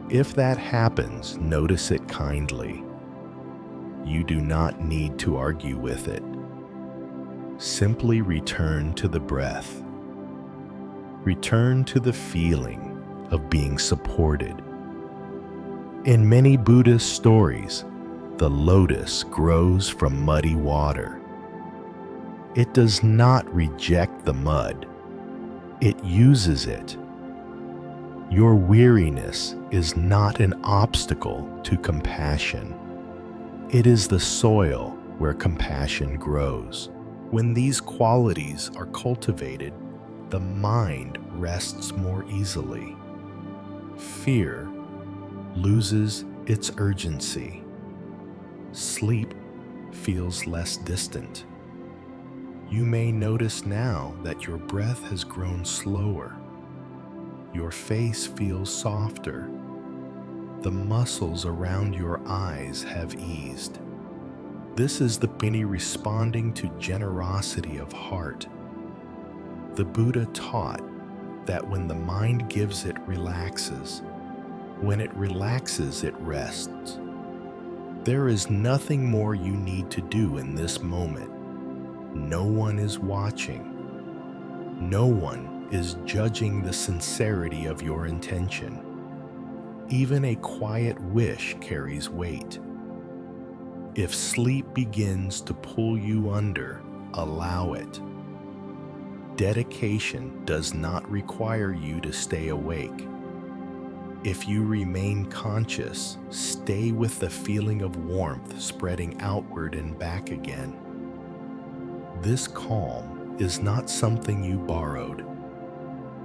If that happens, notice it kindly. You do not need to argue with it. Simply return to the breath. Return to the feeling of being supported. In many Buddhist stories, the lotus grows from muddy water. It does not reject the mud, it uses it. Your weariness is not an obstacle to compassion. It is the soil where compassion grows. When these qualities are cultivated, the mind rests more easily. Fear loses its urgency. Sleep feels less distant. You may notice now that your breath has grown slower. Your face feels softer. The muscles around your eyes have eased. This is the body responding to generosity of heart. The Buddha taught that when the mind gives, it relaxes. When it relaxes, it rests. There is nothing more you need to do in this moment. No one is watching. No one is judging the sincerity of your intention. Even a quiet wish carries weight. If sleep begins to pull you under, allow it. Dedication does not require you to stay awake. If you remain conscious, stay with the feeling of warmth spreading outward and back again. This calm is not something you borrowed.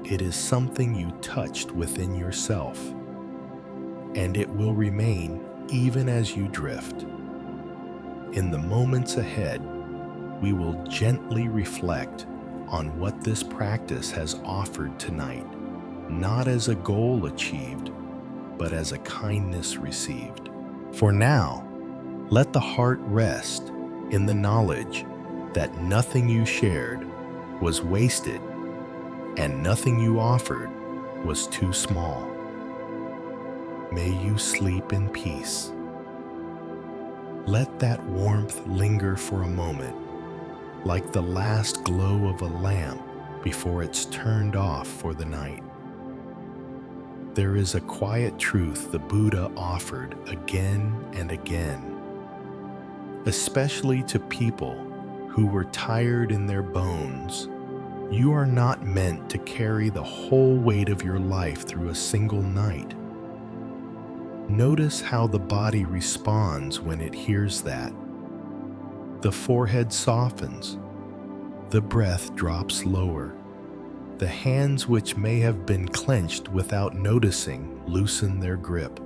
It is something you touched within yourself, and it will remain even as you drift. In the moments ahead, we will gently reflect on what this practice has offered tonight, not as a goal achieved, but as a kindness received. For now, let the heart rest in the knowledge that nothing you shared was wasted and nothing you offered was too small. May you sleep in peace. Let that warmth linger for a moment, like the last glow of a lamp before it's turned off for the night. There is a quiet truth the Buddha offered again and again, especially to people who were tired in their bones. You are not meant to carry the whole weight of your life through a single night. Notice how the body responds when it hears that. The forehead softens. The breath drops lower. The hands, which may have been clenched without noticing, loosen their grip.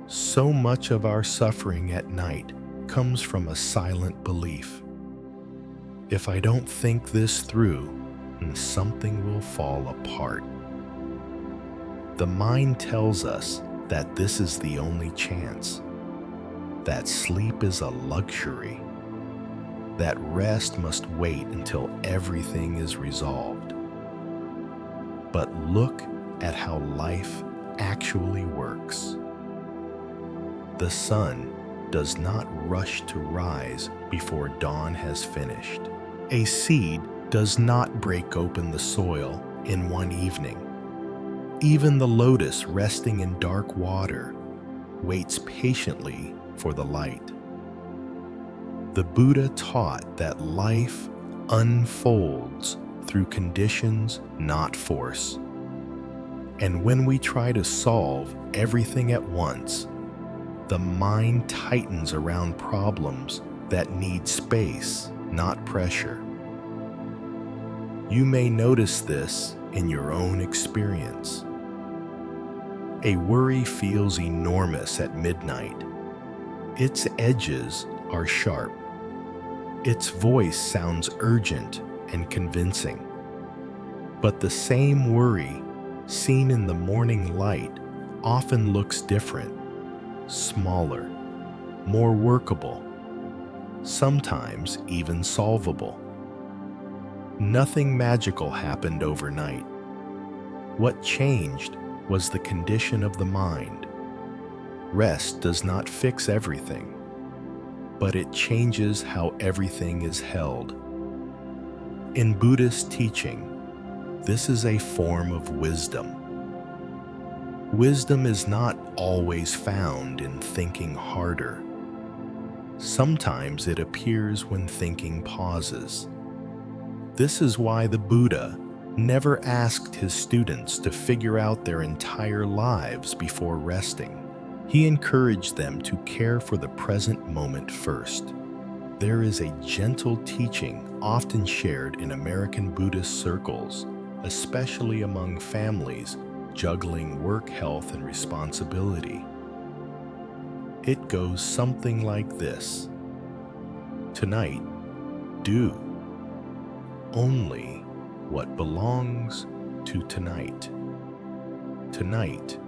So much of our suffering at night comes from a silent belief. If I don't think this through, then something will fall apart. The mind tells us that this is the only chance, that sleep is a luxury, that rest must wait until everything is resolved. But look at how life actually works. The sun does not rush to rise before dawn has finished. A seed does not break open the soil in one evening. Even the lotus resting in dark water waits patiently for the light. The Buddha taught that life unfolds through conditions, not force. And when we try to solve everything at once, the mind tightens around problems that need space, not pressure. You may notice this in your own experience. A worry feels enormous at midnight. Its edges are sharp. Its voice sounds urgent and convincing. But the same worry, seen in the morning light, often looks different, smaller, more workable, sometimes even solvable. Nothing magical happened overnight. What changed was the condition of the mind. Rest does not fix everything, but it changes how everything is held. In Buddhist teaching, This is a form of wisdom. Wisdom is not always found in thinking harder. Sometimes it appears when thinking pauses. This is why the Buddha never asked his students to figure out their entire lives before resting. He encouraged them to care for the present moment first. There is a gentle teaching often shared in American Buddhist circles, especially among families juggling work, health, and responsibility. It goes something like this. Tonight, do only what belongs to tonight. Tonight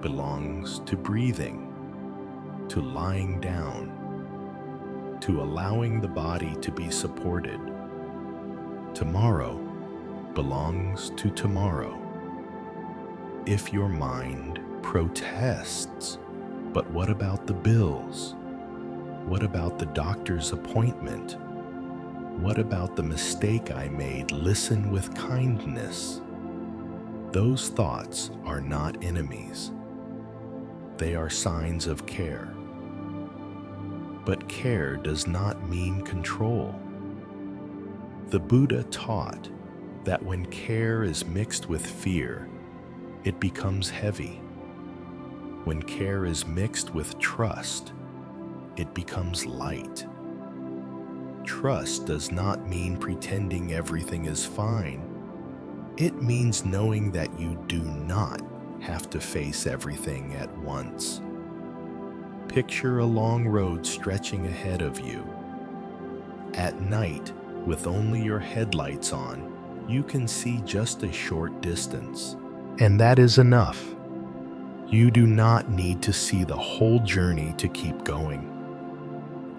belongs to breathing, to lying down, to allowing the body to be supported. Tomorrow belongs to tomorrow. If your mind protests, but what about the bills? What about the doctor's appointment? What about the mistake I made? Listen with kindness. Those thoughts are not enemies. They are signs of care. But care does not mean control. The Buddha taught that when care is mixed with fear, it becomes heavy. When care is mixed with trust, it becomes light. Trust does not mean pretending everything is fine. It means knowing that you do not have to face everything at once. Picture a long road stretching ahead of you. At night, with only your headlights on, you can see just a short distance. And that is enough. You do not need to see the whole journey to keep going.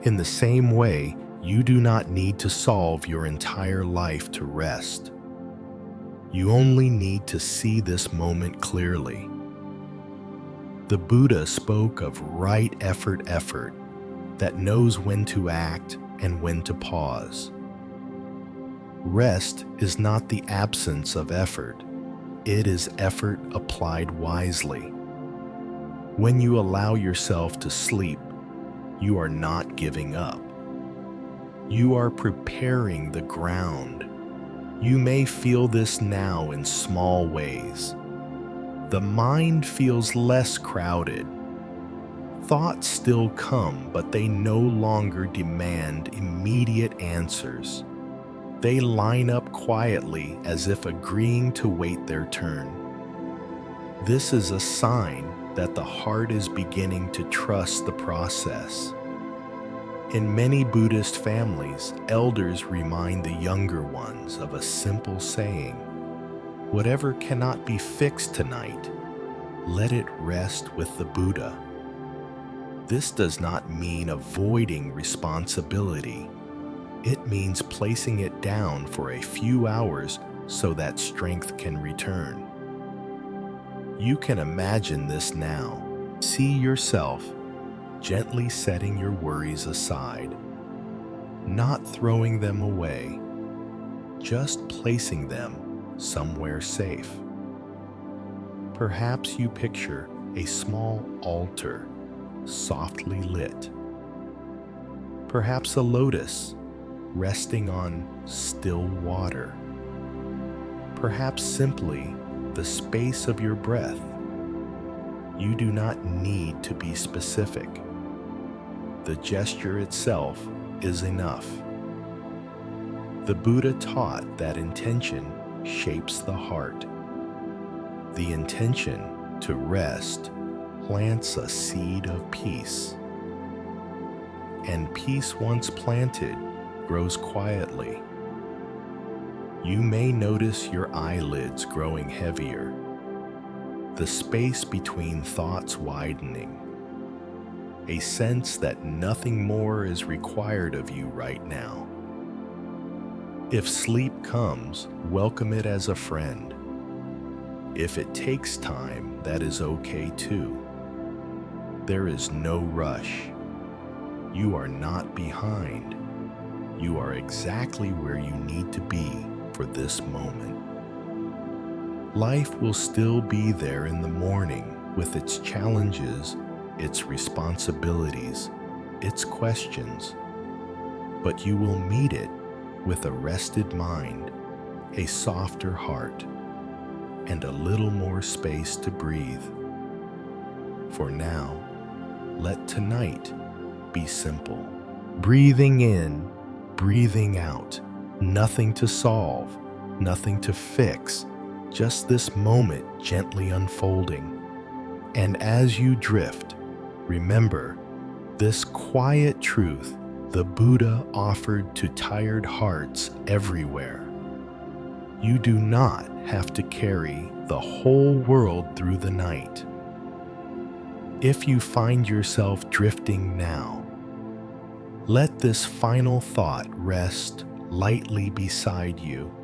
In the same way, you do not need to solve your entire life to rest. You only need to see this moment clearly. The Buddha spoke of right effort that knows when to act and when to pause. Rest is not the absence of effort. It is effort applied wisely. When you allow yourself to sleep, you are not giving up. You are preparing the ground. You may feel this now in small ways. The mind feels less crowded. Thoughts still come, but they no longer demand immediate answers. They line up quietly as if agreeing to wait their turn. This is a sign that the heart is beginning to trust the process. In many Buddhist families, elders remind the younger ones of a simple saying: whatever cannot be fixed tonight, let it rest with the Buddha. This does not mean avoiding responsibility. It means placing it down for a few hours so that strength can return. You can imagine this now. See yourself gently setting your worries aside, not throwing them away, just placing them somewhere safe. Perhaps you picture a small altar, softly lit. Perhaps a lotus resting on still water. Perhaps simply the space of your breath. You do not need to be specific. The gesture itself is enough. The Buddha taught that intention shapes the heart. The intention to rest plants a seed of peace. And peace once planted grows quietly. You may notice your eyelids growing heavier, the space between thoughts widening, a sense that nothing more is required of you right now. If sleep comes, welcome it as a friend. If it takes time, that is okay too. There is no rush. You are not behind. You are exactly where you need to be for this moment. Life will still be there in the morning with its challenges, its responsibilities, its questions, but you will meet it with a rested mind, a softer heart, and a little more space to breathe. For now, let tonight be simple. Breathing in, breathing out, nothing to solve, nothing to fix, just this moment gently unfolding. And as you drift, remember this quiet truth the Buddha offered to tired hearts everywhere. You do not have to carry the whole world through the night. If you find yourself drifting now, let this final thought rest lightly beside you.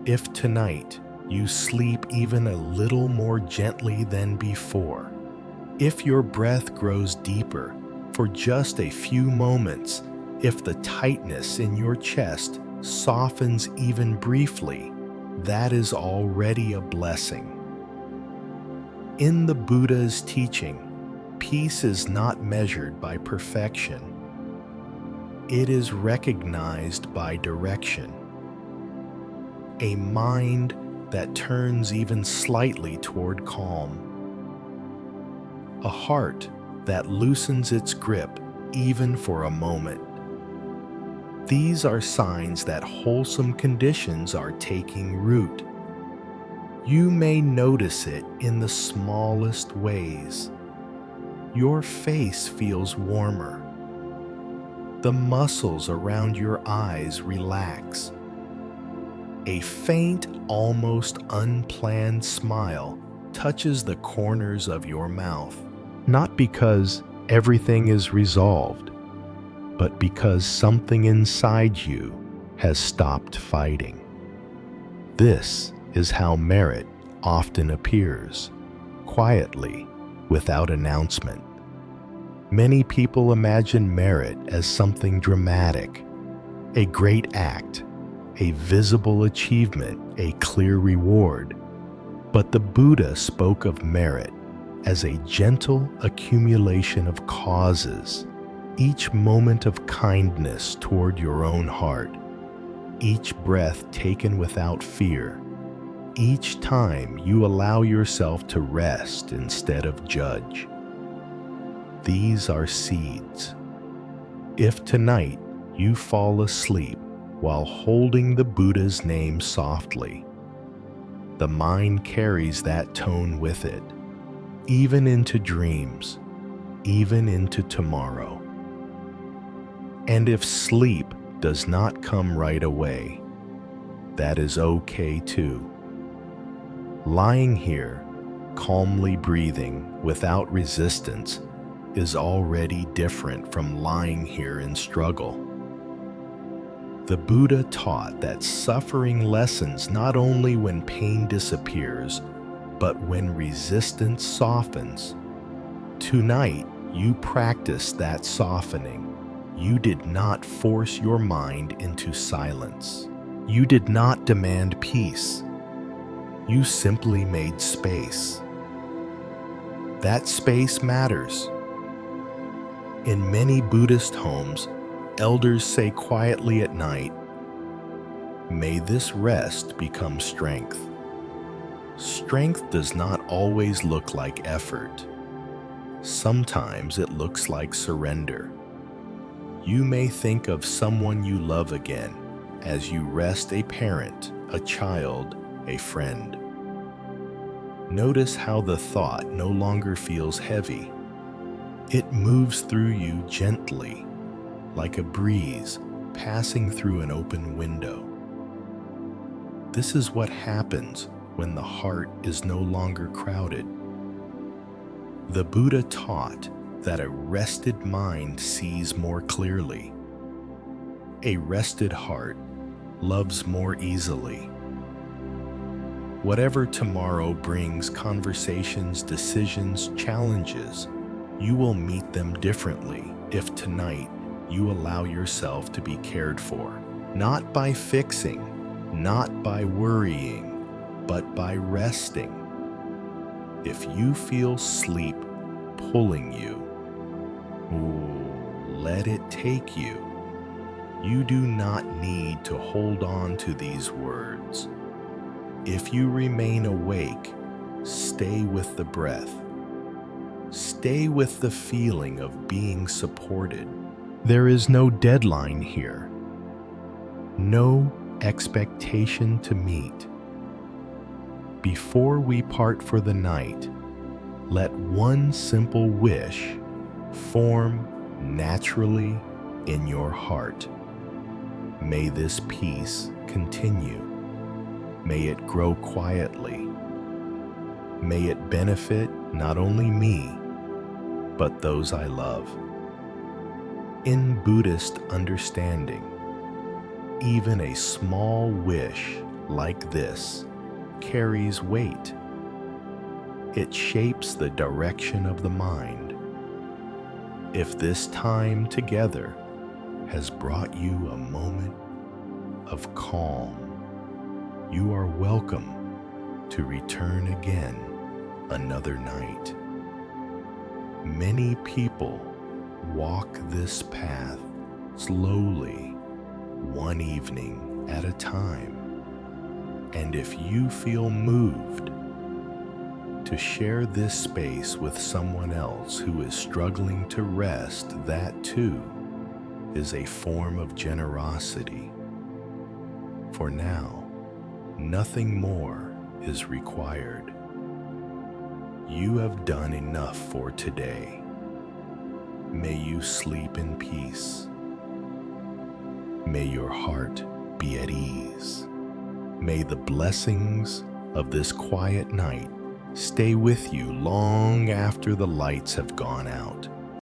If tonight you sleep even a little more gently than before, if your breath grows deeper for just a few moments, if the tightness in your chest softens even briefly, that is already a blessing. In the Buddha's teaching, peace is not measured by perfection. It is recognized by direction. A mind that turns even slightly toward calm. A heart that loosens its grip even for a moment. These are signs that wholesome conditions are taking root. You may notice it in the smallest ways. Your face feels warmer. The muscles around your eyes relax. A faint, almost unplanned smile touches the corners of your mouth, not because everything is resolved, but because something inside you has stopped fighting. This is how merit often appears, quietly, without announcement. Many people imagine merit as something dramatic, a great act, a visible achievement, a clear reward. But the Buddha spoke of merit as a gentle accumulation of causes, each moment of kindness toward your own heart, each breath taken without fear, each time you allow yourself to rest instead of judge. These are seeds. If tonight you fall asleep while holding the Buddha's name softly, the mind carries that tone with it, even into dreams, even into tomorrow. And if sleep does not come right away, that is okay too. Lying here, calmly breathing without resistance, is already different from lying here in struggle. The Buddha taught that suffering lessens not only when pain disappears, but when resistance softens. Tonight, you practiced that softening. You did not force your mind into silence. You did not demand peace. You simply made space. That space matters. In many Buddhist homes, elders say quietly at night, "May this rest become strength." Strength does not always look like effort. Sometimes it looks like surrender. You may think of someone you love again as you rest a parent, a child, a friend. Notice how the thought no longer feels heavy. It moves through you gently, like a breeze passing through an open window. This is what happens when the heart is no longer crowded. The Buddha taught that a rested mind sees more clearly. A rested heart loves more easily. Whatever tomorrow brings, conversations, decisions, challenges, you will meet them differently if tonight you allow yourself to be cared for, not by fixing, not by worrying, but by resting. If you feel sleep pulling you, let it take you. You do not need to hold on to these words. If you remain awake, stay with the breath. Stay with the feeling of being supported. There is no deadline here, no expectation to meet. Before we part for the night, let one simple wish form naturally in your heart. May this peace continue. May it grow quietly. May it benefit not only me, but those I love. In Buddhist understanding, even a small wish like this carries weight. It shapes the direction of the mind. If this time together has brought you a moment of calm, you are welcome to return again another night. Many people walk this path slowly, one evening at a time. And if you feel moved to share this space with someone else who is struggling to rest, that too is a form of generosity. For now, nothing more is required. You have done enough for today. May you sleep in peace. May your heart be at ease. May the blessings of this quiet night stay with you long after the lights have gone out.